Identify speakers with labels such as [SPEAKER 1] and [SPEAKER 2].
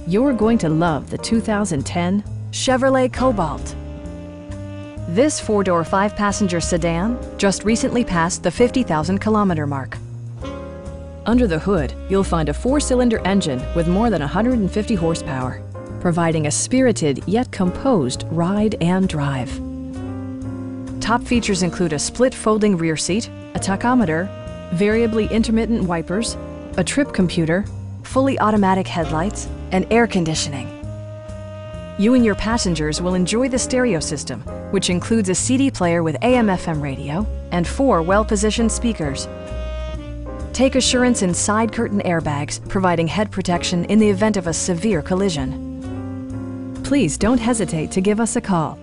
[SPEAKER 1] You're going to love the 2010 Chevrolet Cobalt. This four-door, five-passenger sedan just recently passed the 50,000-kilometer mark. Under the hood, you'll find a four-cylinder engine with more than 150 horsepower, providing a spirited yet composed ride and drive. Top features include a split folding rear seat, a tachometer, variably intermittent wipers, a trip computer, fully automatic headlights, and air conditioning. You and your passengers will enjoy the stereo system, which includes a CD player with AM/FM radio and 4 well-positioned speakers. Take assurance in side curtain airbags, providing head protection in the event of a severe collision. Please don't hesitate to give us a call.